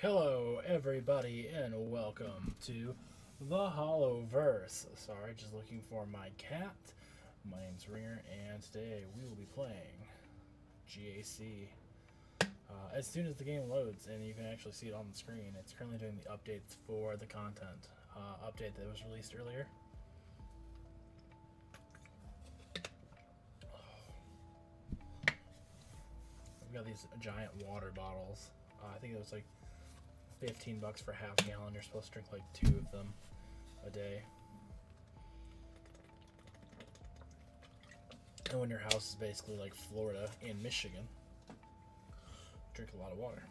Hello, everybody, and welcome to the Hollowverse. Sorry, just looking for my cat. My name's Ringer, and today we will be playing GAC. As soon as the game loads, and you can actually see it on the screen, it's currently doing the updates for the content update that was released earlier. We've got these giant water bottles. I think it was like $15 for half a gallon. You're supposed to drink like 2 of them a day. And when your house is basically like Florida and Michigan, drink a lot of water.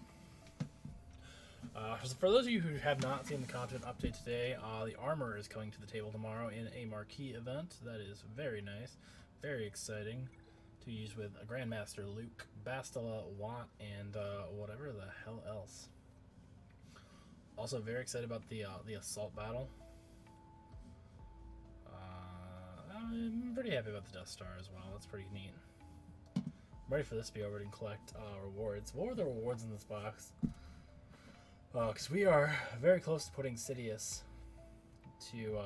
So for those of you who have not seen the content update today, the armor is coming to the table tomorrow in a marquee event. That is very nice, very exciting to use with a Grandmaster Luke, Bastila, Watt, and whatever the hell else. Also very excited about the assault battle. I'm pretty happy about the Death Star as well. That's pretty neat. I'm ready for this to be over and collect rewards. What were the rewards in this box? Because we are very close to putting Sidious to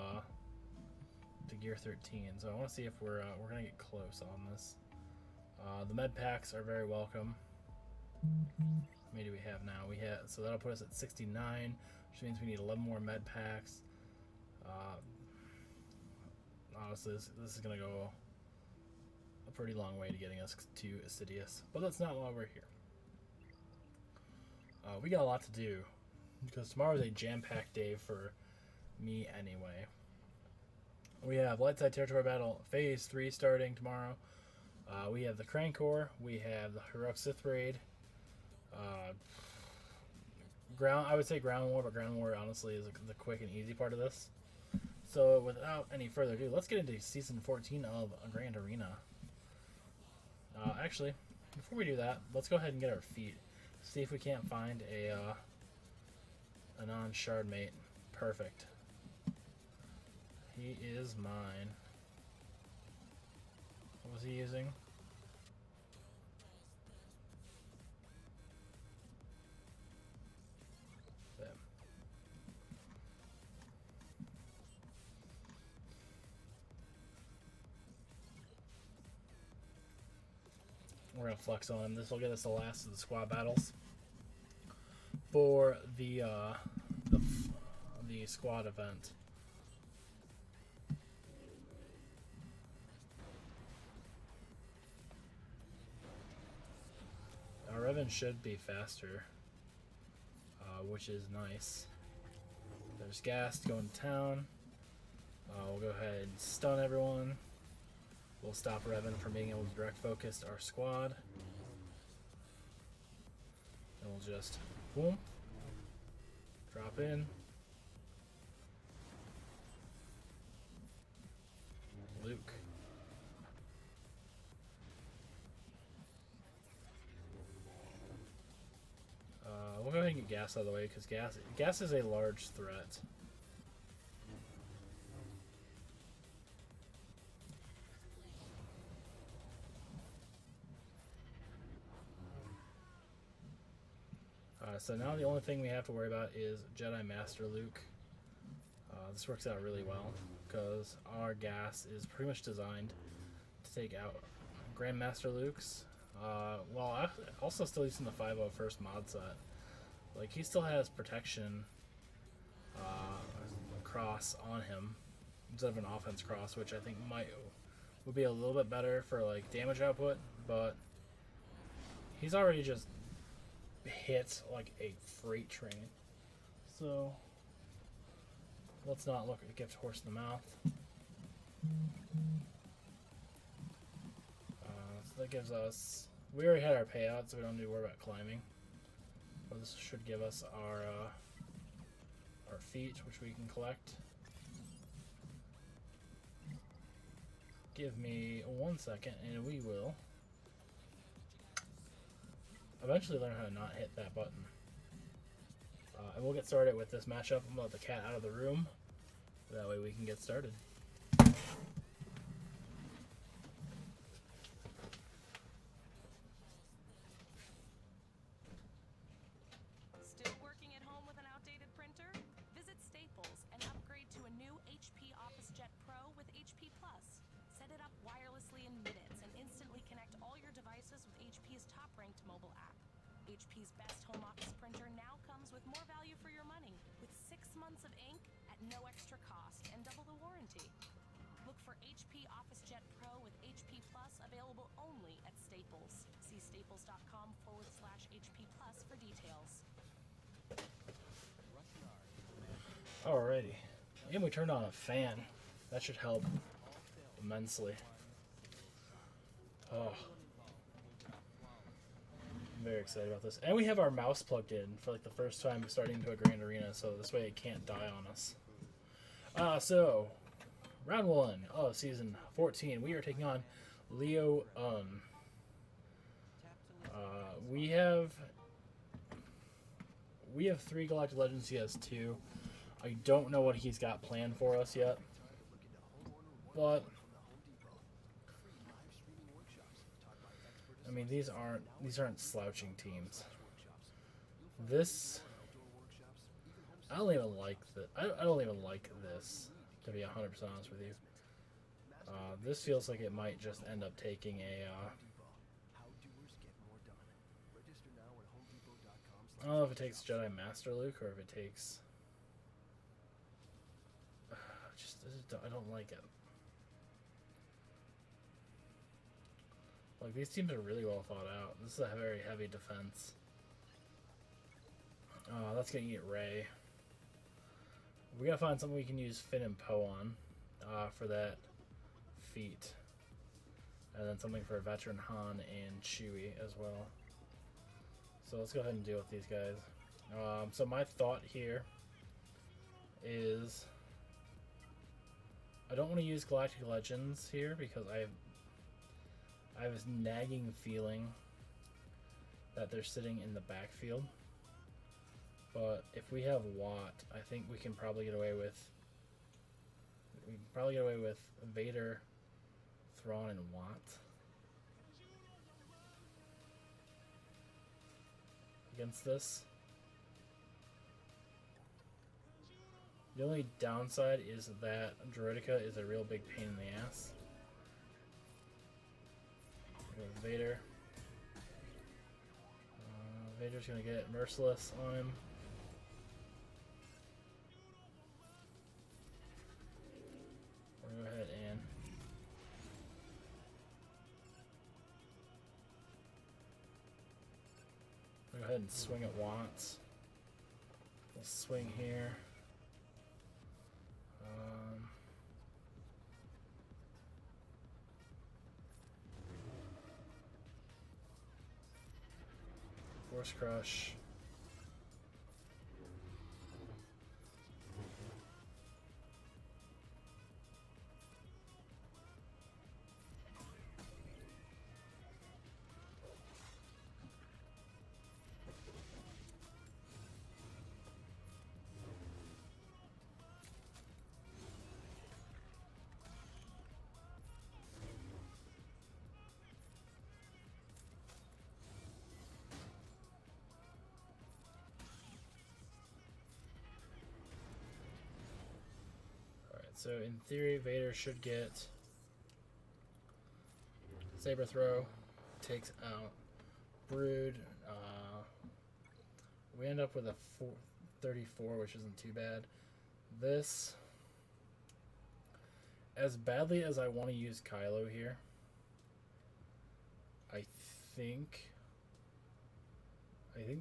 gear 13. So I want to see if we're gonna get close on this. The med packs are very welcome. How many do we have now? So that'll put us at 69, which means we need 11 more med packs. Honestly, this is gonna go a pretty long way to getting us to Sidious, but that's not why we're here. We got a lot to do because tomorrow is a jam-packed day for me anyway. We have Lightside Territory Battle Phase 3 starting tomorrow. We have the Crankor, we have the Heroic Sith Raid. I would say Ground War, but Ground War honestly is the quick and easy part of this. So without any further ado, let's get into Season 14 of Grand Arena. Actually, before we do that, let's go ahead and get our feat. See if we can't find a non-shard mate. Perfect. He is mine. What was he using? We're gonna flex on him. This will get us the last of the squad battles for the squad event. Our Revan should be faster, which is nice. There's Gast going to town. We'll go ahead and stun everyone. We'll stop Revan from being able to direct focus our squad. And we'll just, boom, drop in. Luke. We'll go ahead and get Gas out of the way because gas is a large threat. So now the only thing we have to worry about is Jedi Master Luke. This works out really well because our gas is pretty much designed to take out Grandmaster Luke's. Well, also still using the 501st mod set. Like, he still has protection cross on him instead of an offense cross, which I think would be a little bit better for like damage output, but he's already just hit like a freight train. So let's not look at gift horse in the mouth. So that gives us, we already had our payout, so we don't need to worry about climbing. But this should give us our feat, which we can collect. Give me 1 second, and we will eventually learn how to not hit that button. And we'll get started with this matchup. I'm going to let the cat out of the room. That way we can get started. Still working at mobile app. HP's best home office printer now comes with more value for your money, with 6 months of ink at no extra cost and double the warranty. Look for HP OfficeJet Pro with HP Plus available only at Staples. See staples.com/HP Plus for details. Alrighty. And we turned on a fan. That should help immensely. Oh. I'm very excited about this. And we have our mouse plugged in for like the first time starting into a Grand Arena, so this way it can't die on us. So, round 1 of Season 14. We are taking on Leo Aun. We have 3 Galactic Legends. He has 2. I don't know what he's got planned for us yet, but I mean these aren't slouching teams. This I don't even like this, to be 100% honest with you. This feels like it might just end up taking a I don't know if it takes Jedi Master Luke or if it takes I don't like it. Like, these teams are really well thought out. This is a very heavy defense. That's gonna eat Ray. We gotta find something we can use Finn and Poe on for that feat. And then something for Veteran Han and Chewie as well. So let's go ahead and deal with these guys. So my thought here is I don't want to use Galactic Legends here because I have this nagging feeling that they're sitting in the backfield. But if we have Watt, I think we can probably get away with Vader, Thrawn, and Watt against this. The only downside is that Droideka is a real big pain in the ass. Vader. Vader's gonna get Merciless on him. We're gonna go ahead and go ahead and swing at Watts. We'll swing here. Force Crush. So in theory, Vader should get Saber Throw, takes out Brood. We end up with a 34, which isn't too bad. This, as badly as I want to use Kylo here, I think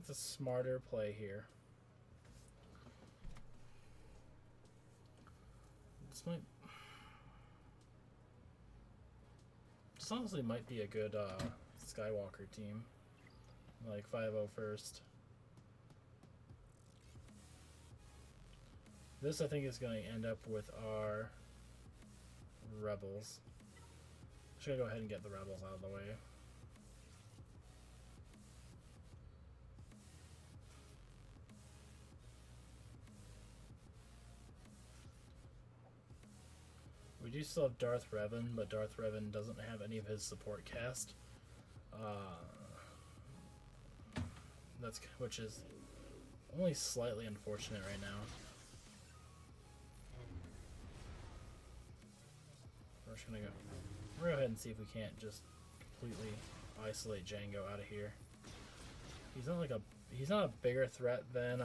the smarter play here. This honestly might be a good Skywalker team. Like 5-0 first. This I think is going to end up with our Rebels. Just gonna go ahead and get the Rebels out of the way. We do still have Darth Revan, but Darth Revan doesn't have any of his support cast. Which is only slightly unfortunate right now. We're just gonna go. We're gonna go ahead and see if we can't just completely isolate Django out of here. he's not a bigger threat than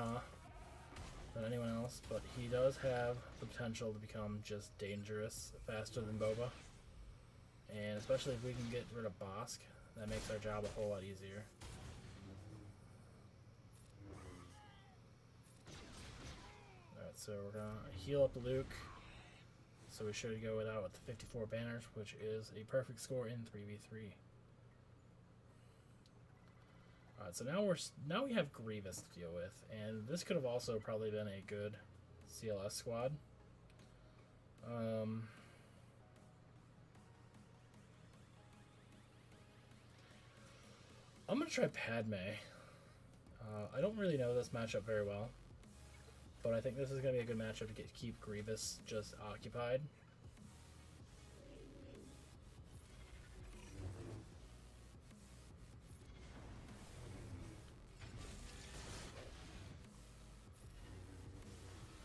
anyone else, but he does have the potential to become just dangerous faster than Boba. And especially if we can get rid of Bosk, that makes our job a whole lot easier. Alright, so we're gonna heal up Luke. So we should go without with the 54 banners, which is a perfect score in 3v3. Alright, so now we have Grievous to deal with, and this could have also probably been a good CLS squad. I'm going to try Padme. I don't really know this matchup very well, but I think this is going to be a good matchup to keep Grievous just occupied.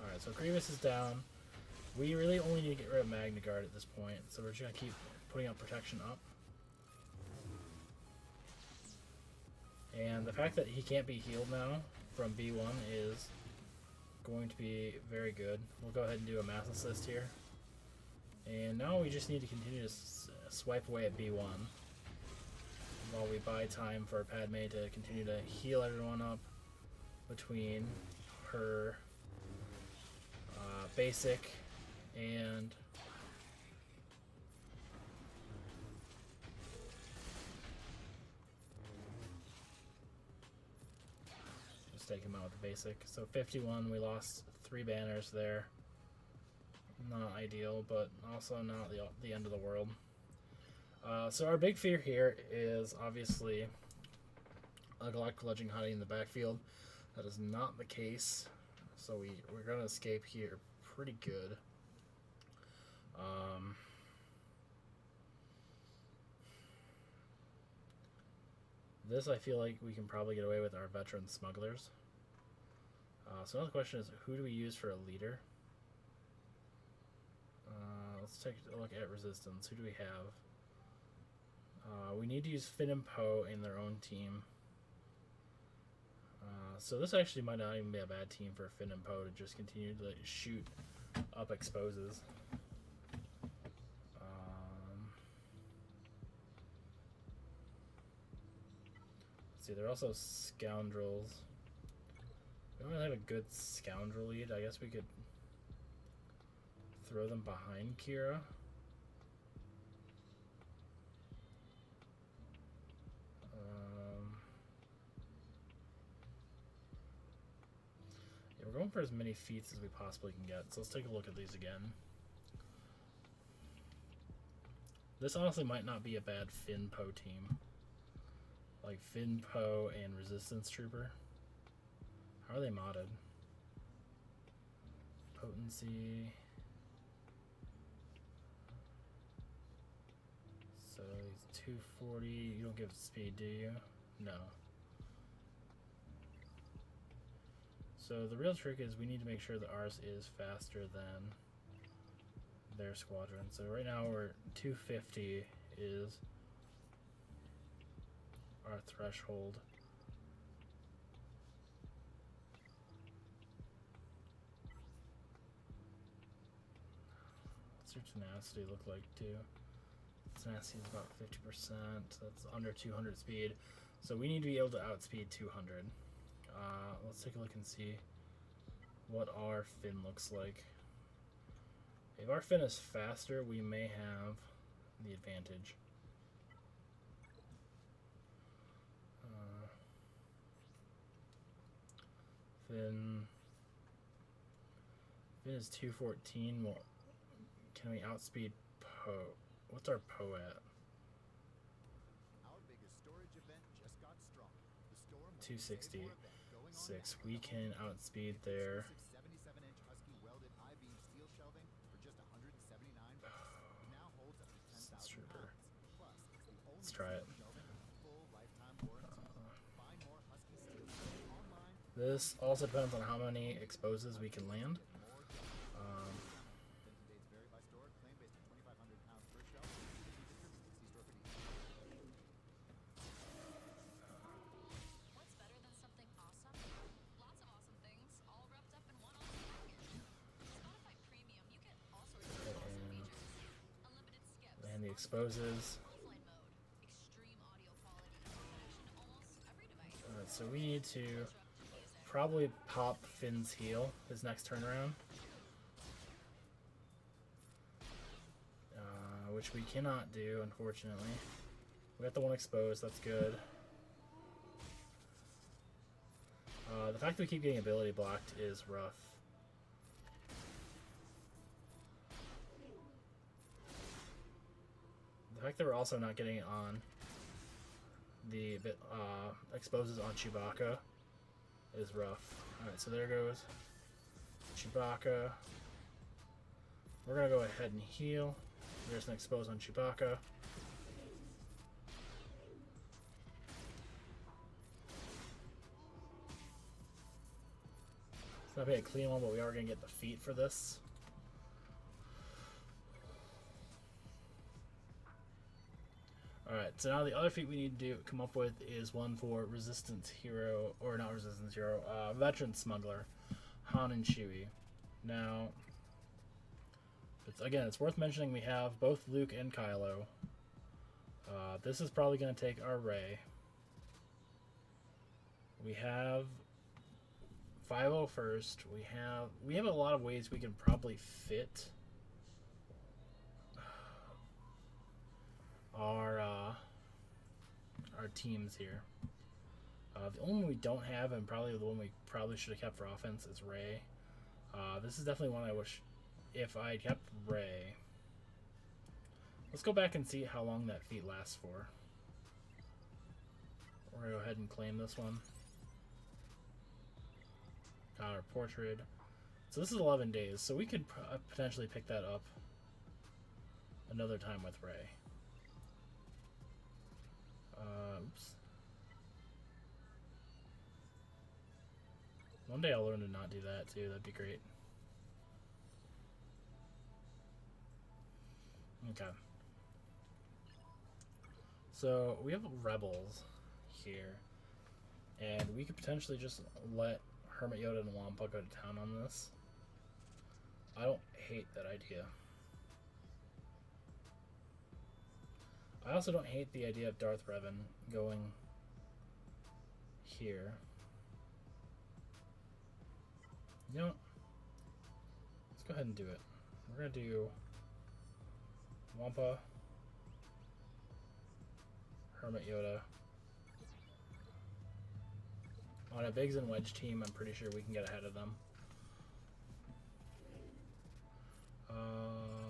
Alright, so Grievous is down. We really only need to get rid of Magna Guard at this point, so we're just going to keep putting up protection up. And the fact that he can't be healed now from B1 is going to be very good. We'll go ahead and do a mass assist here. And now we just need to continue to swipe away at B1 while we buy time for Padme to continue to heal everyone up between her basic and just take him out with the basic. So 51, we lost 3 banners there. Not ideal, but also not the end of the world. So our big fear here is obviously a Galactic Legend hiding in the backfield. That is not the case. So we're going to escape here pretty good. This I feel like we can probably get away with our veteran smugglers. So another question is, who do we use for a leader? Let's take a look at resistance. Who do we have? We need to use Finn and Poe in their own team. So this actually might not even be a bad team for Finn and Poe to just continue to shoot up exposes. Let's see, they're also scoundrels. We don't really have a good scoundrel lead. I guess we could throw them behind Kira. Yeah, we're going for as many feats as we possibly can get. So let's take a look at these again. This honestly might not be a bad Finn Poe team. Like Finn Poe and Resistance Trooper. How are they modded? Potency. So he's 240. You don't give speed, do you? No. So the real trick is we need to make sure that ours is faster than their squadron. So right now we're 250 is our threshold. What's your tenacity look like too? Tenacity is about 50%. That's under 200 speed. So we need to be able to outspeed 200. Let's take a look and see what our Finn looks like. If our Finn is faster, we may have the advantage. Finn is 214. Well, can we outspeed Poe? What's our Poe at? 266. We can outspeed their trooper. Let's try it. This also depends on how many exposes we can land. exposes. So we need to probably pop Finn's heal his next turnaround. Which we cannot do, unfortunately. We got the one exposed, that's good. The fact that we keep getting ability blocked is rough. The fact that we're also not getting it on the exposes on Chewbacca is rough. Alright, so there goes Chewbacca. We're going to go ahead and heal. There's an expose on Chewbacca. It's not being a clean one, but we are going to get the feat for this. Alright, so now the other feat we need to come up with is one for Resistance Hero, or not Resistance Hero, Veteran Smuggler, Han and Chewie. Now, again, it's worth mentioning we have both Luke and Kylo. This is probably going to take our Rey. We have 5-0 first. We have a lot of ways we can probably fit our teams here. The only one we don't have, and probably the one we probably should have kept for offense, is Rey. This is definitely one I wish if I kept Rey. Let's go back and see how long that feat lasts for. We're gonna go ahead and claim this one. Got our portrait. So this is 11 days, so we could potentially pick that up another time with Rey. Oops. One day I'll learn to not do that too, that'd be great. Okay. So we have Rebels here, and we could potentially just let Hermit Yoda and Wampa go to town on this. I don't hate that idea. I also don't hate the idea of Darth Revan going here. You know what? Let's go ahead and do it. We're going to do Wampa, Hermit Yoda. On a Biggs and Wedge team, I'm pretty sure we can get ahead of them.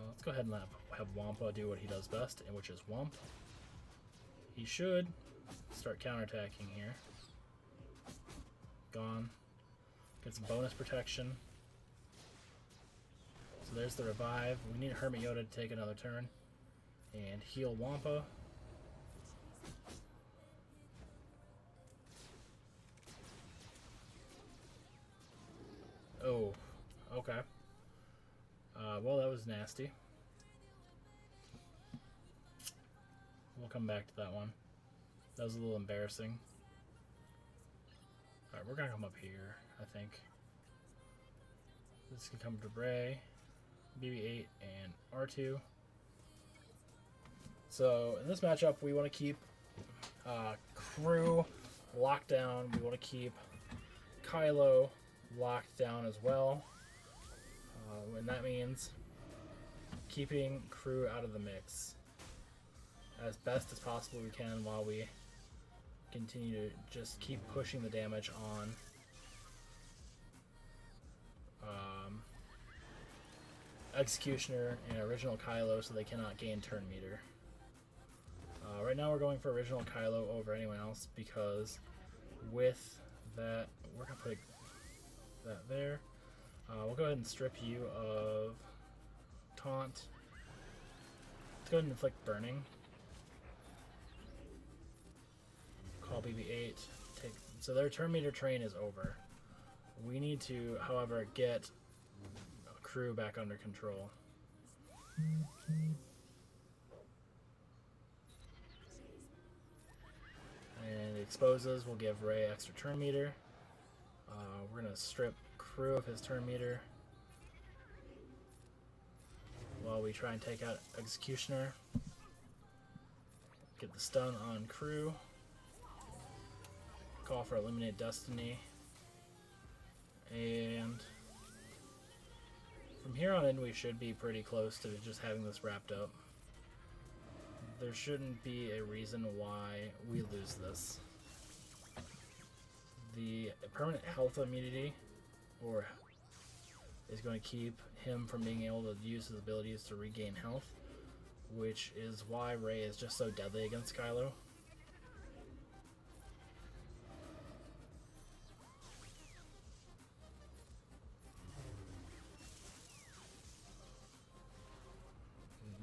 Let's go ahead and have Wampa do what he does best, which is Wamp. He should start counterattacking here. Gone. Get some bonus protection. So there's the revive. We need Hermit Yoda to take another turn and heal Wampa. Oh, okay. Well, that was nasty. We'll come back to that one. That was a little embarrassing. Alright, we're gonna come up here, I think. This can come to Rey, BB-8, and R2. So, in this matchup, we want to keep Crew locked down. We want to keep Kylo locked down as well. And that means keeping Crew out of the mix as best as possible we can while we continue to just keep pushing the damage on Executioner and Original Kylo so they cannot gain turn meter. Right now we're going for Original Kylo over anyone else because with that, we're going to put that there. We'll go ahead and strip you of Taunt. Let's go ahead and inflict Burning. Call BB-8. So their turn meter train is over. We need to, however, get Crew back under control. And exposes will give Rey extra turn meter. We're going to strip Crew of his turn meter while we try and take out Executioner. Get the stun on crew. Call for Eliminate Destiny. And from here on in, we should be pretty close to just having this wrapped up. There shouldn't be a reason why we lose this. The permanent health immunity is going to keep him from being able to use his abilities to regain health, which is why Ray is just so deadly against Kylo.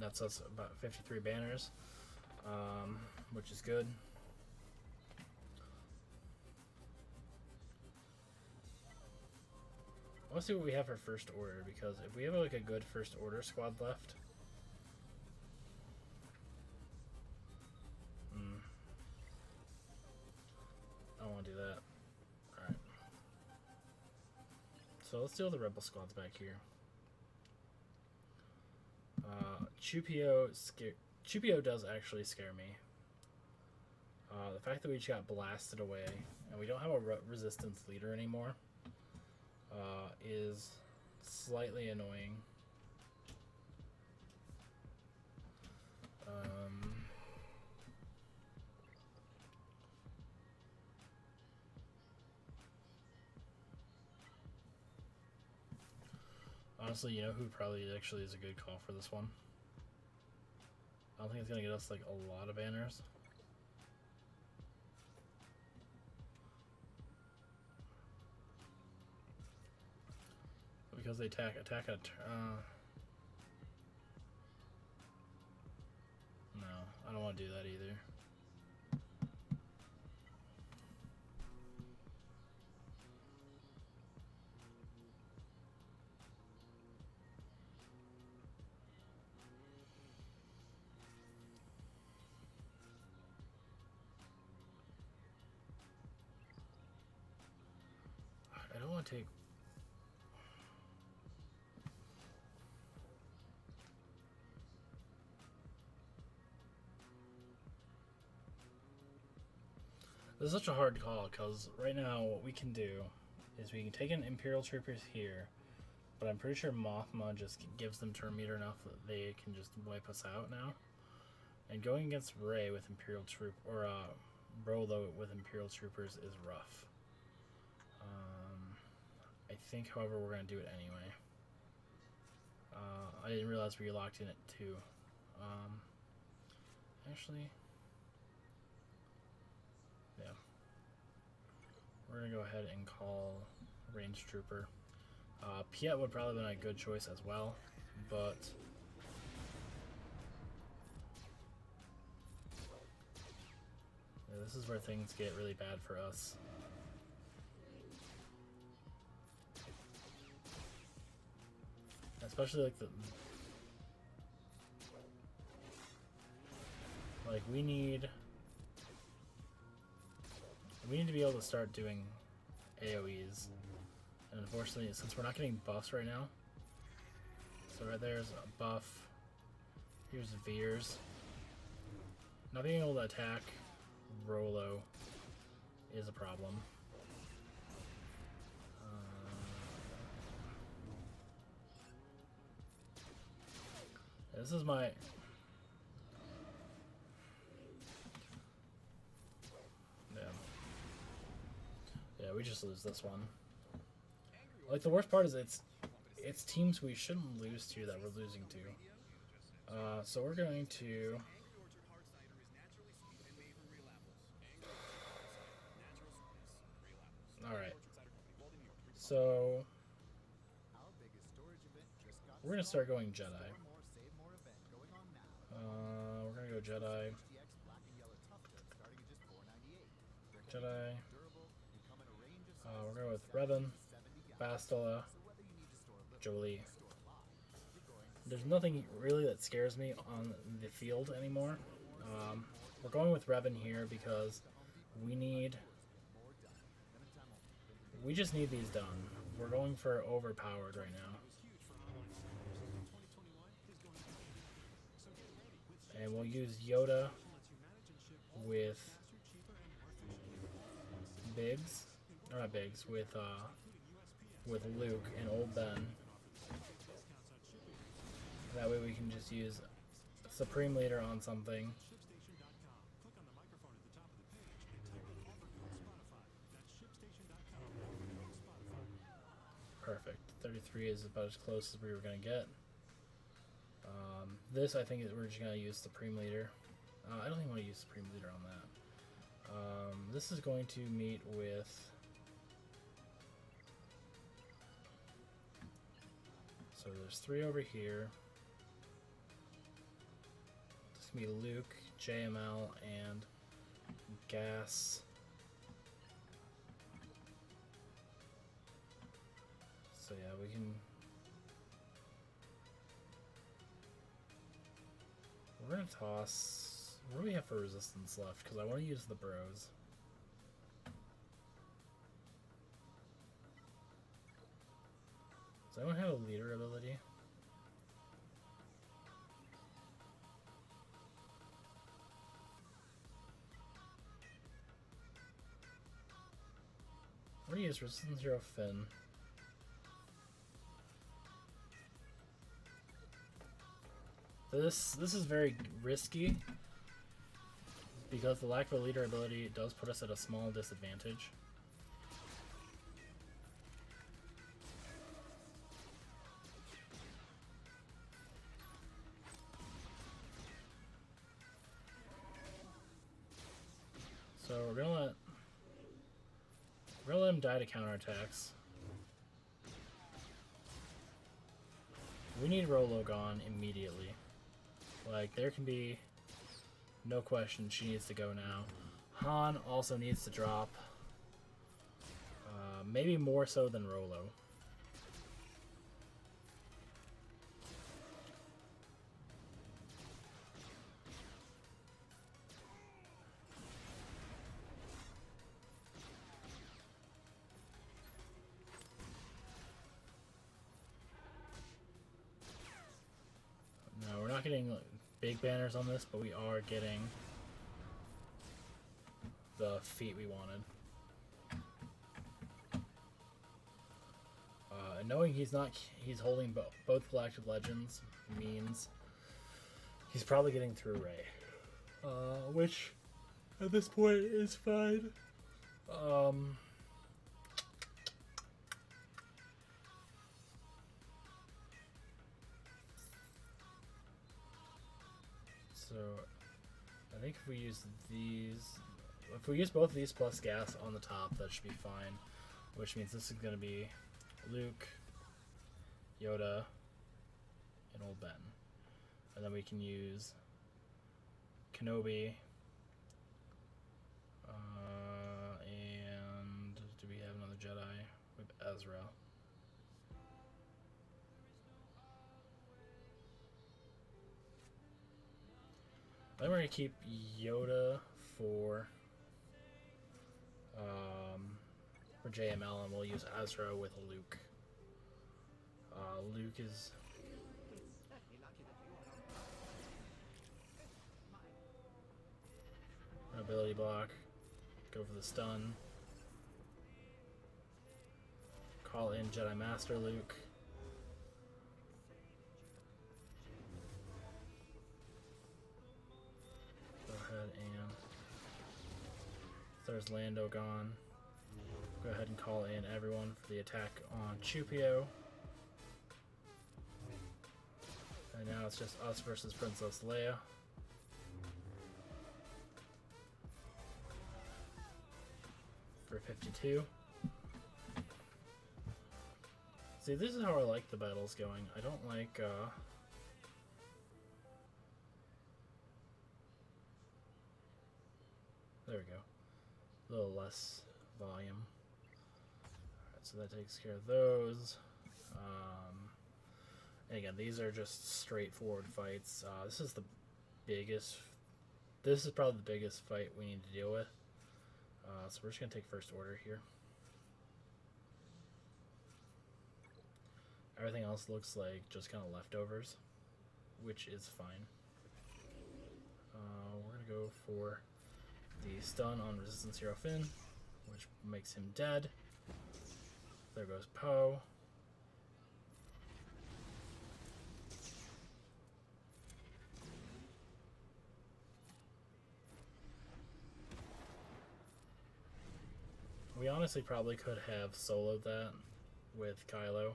That's us about 53 banners, which is good. I want to see what we have for first order, because if we have like a good first order squad left, I don't want to do that. Alright. So let's deal with the rebel squads back here. Chupio does actually scare me. The fact that we just got blasted away and we don't have a resistance leader anymore is slightly annoying. Honestly, you know who probably actually is a good call for this one? I don't think it's going to get us like a lot of banners. Because they attack a no, I don't want to do that either. I don't want to take. This is such a hard call, because right now what we can do is we can take in Imperial Troopers here, but I'm pretty sure Mothma just gives them turn meter enough that they can just wipe us out now. And going against Rey with Imperial Troop, or Rolo with Imperial Troopers is rough. I think, however, we're going to do it anyway. I didn't realize we locked in at 2. Actually, yeah. We're going to go ahead and call Range Trooper. Piet would probably have been a good choice as well, but yeah, this is where things get really bad for us. Especially like we need to be able to start doing AoEs, and unfortunately, since we're not getting buffs right now, so right there's a buff. Here's Veers. Not being able to attack Rolo is a problem. This is my... Yeah, we just lose this one. Like, the worst part is it's teams we shouldn't lose to that we're losing to. So we're going to... Alright. So... We're going to start going Jedi. We're going to go Jedi. Jedi. We're going with Revan, Bastila, Jolie. There's nothing really that scares me on the field anymore. We're going with Revan here because we just need these done. We're going for overpowered right now. And we'll use Yoda with Biggs, or not Biggs, with Luke and Old Ben. That way we can just use Supreme Leader on something. Perfect. 33 is about as close as we were going to get. This, I think, we're just going to use Supreme Leader. I don't even want to use Supreme Leader on that. This is going to meet with... So there's 3 over here. This can be Luke, JML, and Gas. So yeah, we can... We're going to toss... What do we have for resistance left? Because I want to use the bros. Does anyone have a leader ability? We're going to use resistance 0 Finn. This is very risky because the lack of a leader ability does put us at a small disadvantage. So we're gonna let him die to counterattacks. We need Rolo gone immediately. Like, there can be no question she needs to go now. Han also needs to drop. Maybe more so than Rolo. No, we're not getting big banners on this, but we are getting the feat we wanted. And knowing he's holding both Galactic Legends means he's probably getting through Rey, which at this point is fine. So I think if we use both of these plus gas on the top, that should be fine. Which means this is going to be Luke, Yoda, and Old Ben. And then we can use Kenobi, and do we have another Jedi? We have Ezra. Then we're going to keep Yoda for JML, and we'll use Ezra with Luke. Luke is... ability block. Go for the stun. Call in Jedi Master Luke. Go ahead and... There's Lando gone. Go ahead and call in everyone for the attack on Chupio. And now it's just us versus Princess Leia. For 52. See, this is how I like the battles going. I don't like, there we go. A little less volume. Alright, so that takes care of those. And again, these are just straightforward fights. This is probably the biggest fight we need to deal with. So we're just going to take first order here. Everything else looks like just kind of leftovers, which is fine. We're going to go for the stun on Resistance Hero Finn, which makes him dead. There goes Poe. We honestly probably could have soloed that with Kylo.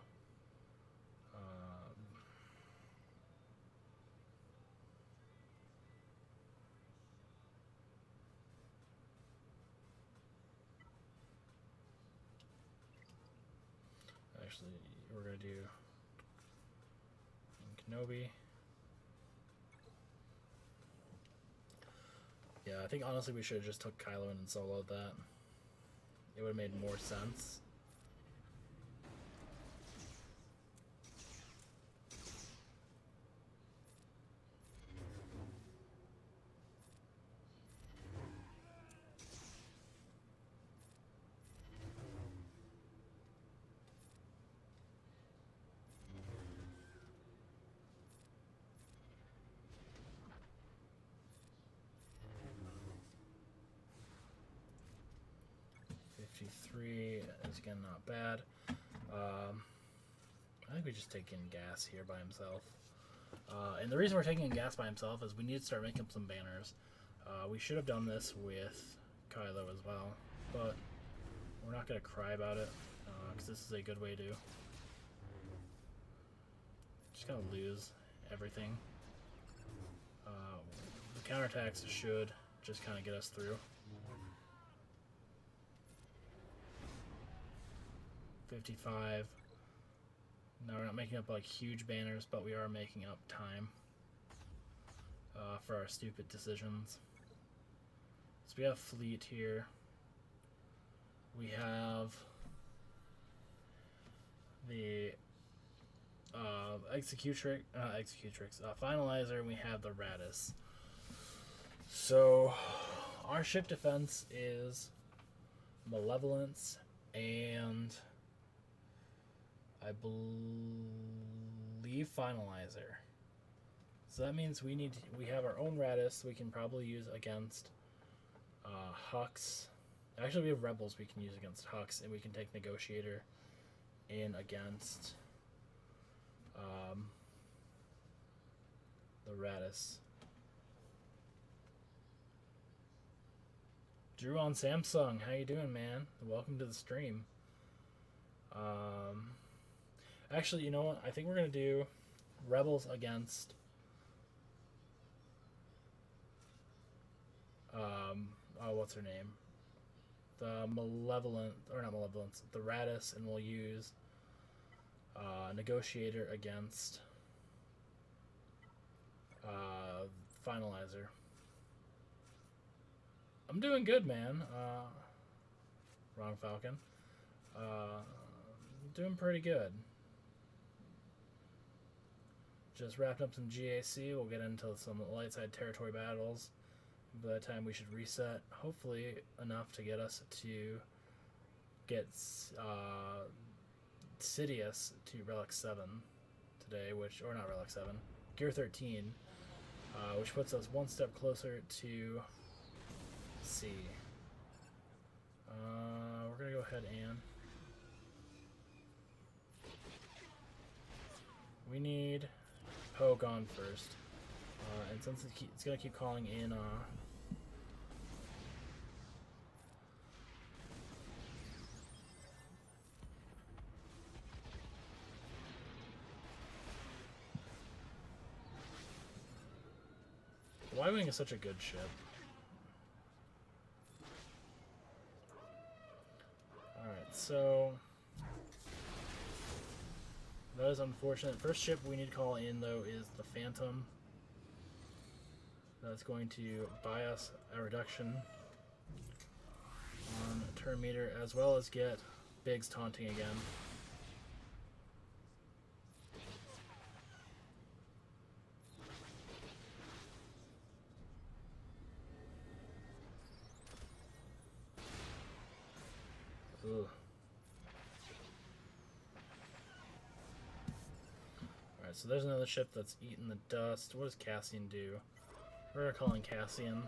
Actually, we're going to do Kenobi. Yeah, I think honestly we should have just took Kylo in and soloed that. It would have made more sense. Is again not bad. I think we just take in Gas here by himself. And the reason we're taking in Gas by himself is we need to start making some banners. We should have done this with Kylo as well, but we're not going to cry about it because this is a good way to just kind of lose everything. The counterattacks should just kind of get us through. 55. Now we're not making up like huge banners, but we are making up time for our stupid decisions. So we have Fleet here. We have the Finalizer, and we have the Radis. So our ship defense is Malevolence and I believe Finalizer. So that means we have our own Radis we can probably use against Hux. Actually, we have Rebels we can use against Hux, and we can take Negotiator in against the Radis. Drew on Samsung, how you doing, man? Welcome to the stream. Actually, you know what? I think we're going to do Rebels against what's her name? The Malevolent, or not Malevolence, the Radis, and we'll use Negotiator against Finalizer. I'm doing good, man. Wrong Falcon. Doing pretty good. Just wrapped up some GAC. We'll get into some light side territory battles. By that time, we should reset. Hopefully, enough to get us to get Sidious to Relic 7 today, or not Relic 7, Gear 13, which puts us one step closer to C. We're going to go ahead and we need Poe gone first. And since it's going to keep calling in Y-Wing is such a good ship. Alright, so that is unfortunate. First ship we need to call in, though, is the Phantom. That's going to buy us a reduction on turn meter, as well as get Biggs taunting again. Ugh. Alright, so there's another ship that's eating the dust. What does Cassian do? We're calling Cassian.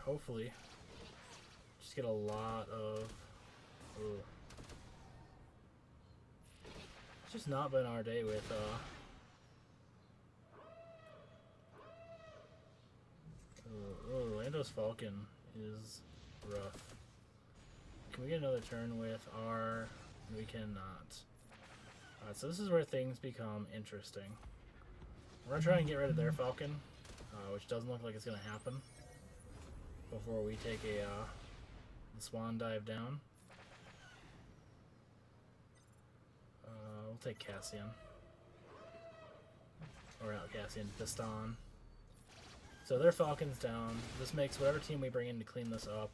hopefully just get a lot of... Ugh. It's just not been our day with Lando's Falcon is rough. Can we get another turn with our... We cannot. Alright, so this is where things become interesting. We're going to try and get rid of their Falcon, which doesn't look like it's going to happen, before we take a the swan dive down. We'll take Cassian. Or not Cassian, Piston. So their Falcon's down. This makes whatever team we bring in to clean this up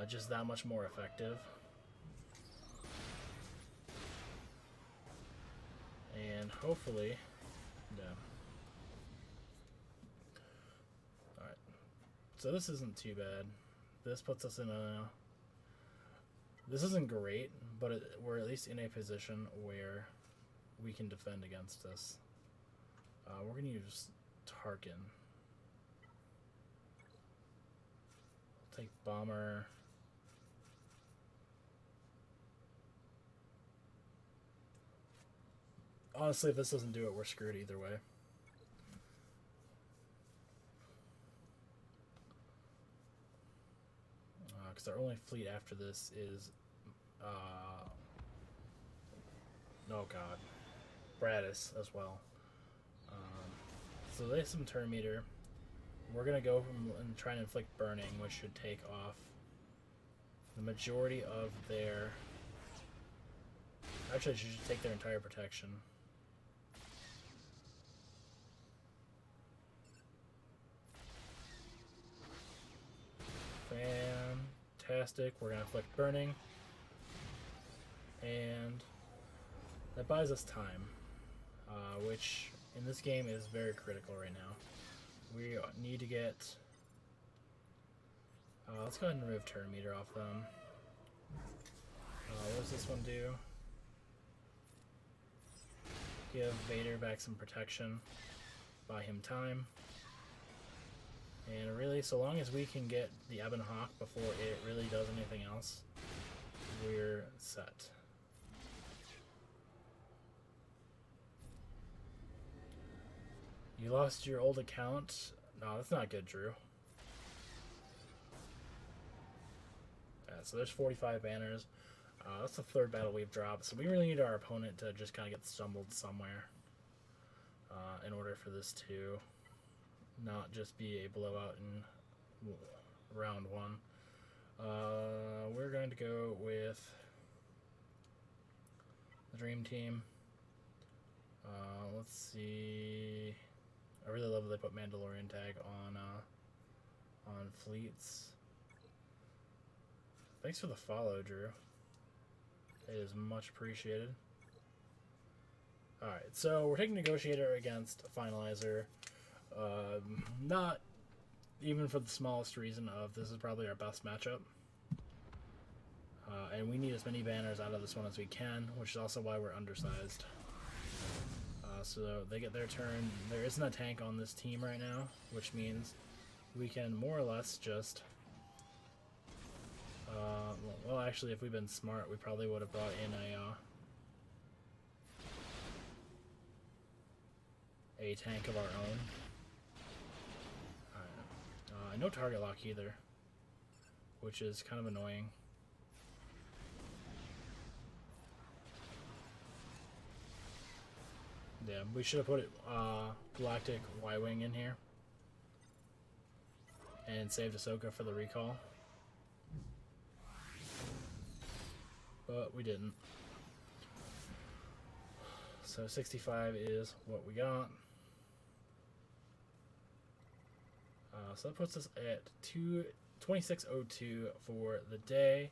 just that much more effective. And hopefully, yeah. Alright. So this isn't too bad. This puts us in a... This isn't great, but we're at least in a position where we can defend against this. We're going to use Tarkin. I'll take Bomber. Honestly, if this doesn't do it, we're screwed either way. Because our only fleet after this is... oh god. Bradis as well. So they have some turn meter. We're going to go and try and inflict burning, which should take off the majority of their... Actually, it should take their entire protection. Fantastic. We're going to inflict burning. And that buys us time, which in this game is very critical right now. We need to get... let's go ahead and remove turn meter off them. What does this one do? Give Vader back some protection. Buy him time. And really, so long as we can get the Ebon Hawk before it really does anything else, we're set. You lost your old account? No, that's not good, Drew. Yeah, so there's 45 banners. That's the third battle we've dropped, so we really need our opponent to just kind of get stumbled somewhere in order for this to not just be a blowout in round one. We're going to go with the Dream Team. Let's see. I really love that they put Mandalorian tag on fleets. Thanks for the follow, Drew. It is much appreciated. Alright, so we're taking Negotiator against Finalizer. Not even for the smallest reason of this is probably our best matchup. And we need as many banners out of this one as we can, which is also why we're undersized. So they get their turn. There isn't a tank on this team right now, which means we can more or less just... well, actually, if we'd been smart, we probably would have brought in a tank of our own. No target lock either, which is kind of annoying. Yeah, we should have put Galactic Y-Wing in here and saved Ahsoka for the recall. But we didn't. So 65 is what we got. So that puts us at 2602 for the day.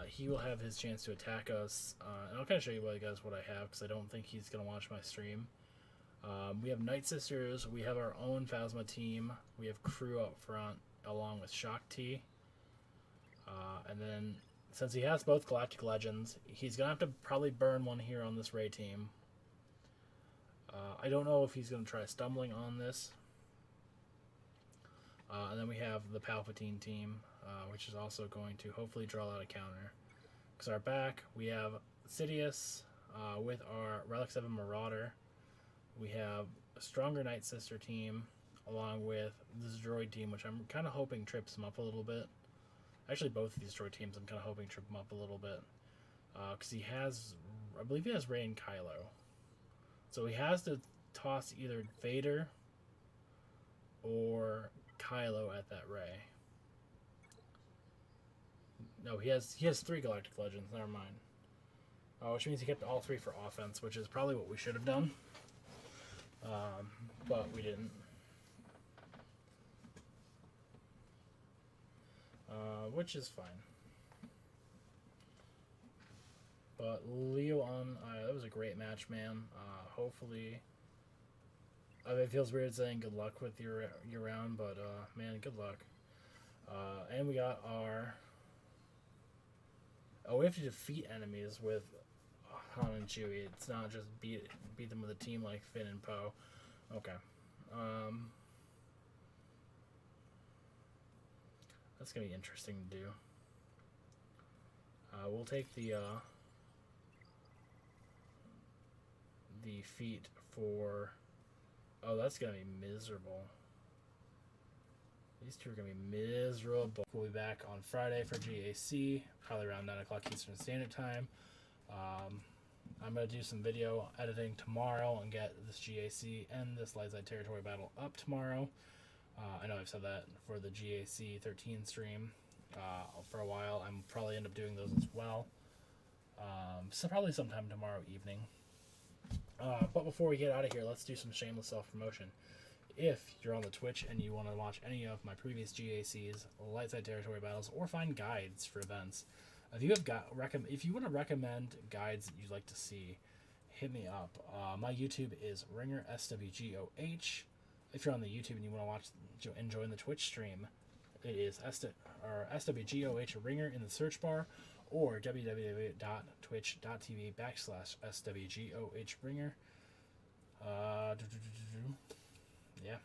He will have his chance to attack us. And I'll kind of show you what I have, because I don't think he's going to watch my stream. We have Night Sisters. We have our own Phasma team. We have crew up front, along with Shock T. And then, since he has both Galactic Legends, he's going to have to probably burn one here on this Rey team. I don't know if he's going to try stumbling on this. And then we have the Palpatine team, which is also going to hopefully draw out a counter. Because our back, we have Sidious with our Relic 7 Marauder. We have a stronger Night Sister team, along with this droid team, which I'm kind of hoping trips him up a little bit. Actually, both of these droid teams, I'm kind of hoping trip him up a little bit. Because he has, I believe he has Rey and Kylo. So he has to toss either Vader or Kylo at that Rey. No, he has 3 Galactic Legends, never mind. Which means he kept all 3 for offense, which is probably what we should have done. But we didn't. Which is fine. But Leo Aun, that was a great match, man. Hopefully, I mean, it feels weird saying good luck with your round, but man, good luck. And we got our. Oh, we have to defeat enemies with Han and Chewie. It's not just beat them with a team like Finn and Poe. Okay. That's gonna be interesting to do. We'll take the feat for. Oh, that's gonna be miserable. These two are gonna be miserable. We'll be back on Friday for GAC, probably around 9 o'clock Eastern Standard Time. I'm gonna do some video editing tomorrow and get this GAC and this Light Side Territory battle up tomorrow. I know I've said that for the GAC 13 stream for a while. I'm probably end up doing those as well. So probably sometime tomorrow evening. But before we get out of here, let's do some shameless self-promotion. If you're on the Twitch and you want to watch any of my previous GACs, Light Side Territory battles, or find guides for events, if you want to recommend guides that you'd like to see, hit me up. My YouTube is Ringer SWGOH. If you're on the YouTube and you want to watch and join the Twitch stream, it is SWGOH Ringer in the search bar, or www.twitch.tv/SWGOH Ringer. Yeah.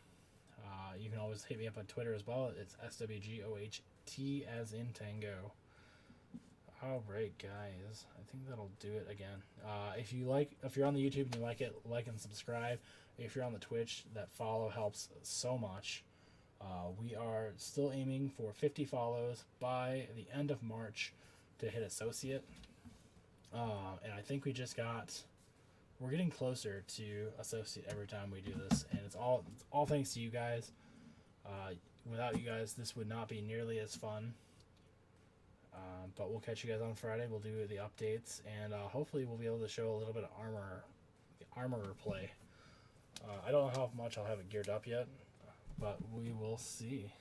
You can always hit me up on Twitter as well. It's SWGOHT as in Tango. Alright, guys. I think that'll do it again. If you're on the YouTube and you like it, like and subscribe. If you're on the Twitch, that follow helps so much. We are still aiming for 50 follows by the end of March to hit Associate. And I think we're getting closer to Associate every time we do this. And it's all thanks to you guys. Without you guys, this would not be nearly as fun. But we'll catch you guys on Friday. We'll do the updates, and hopefully we'll be able to show a little bit of armorer play. I don't know how much I'll have it geared up yet, but we will see.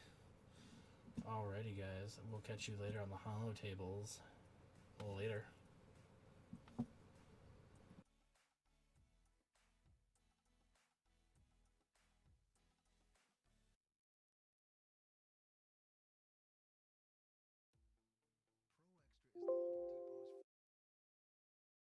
Alrighty, guys. We'll catch you later on the holo tables. Later.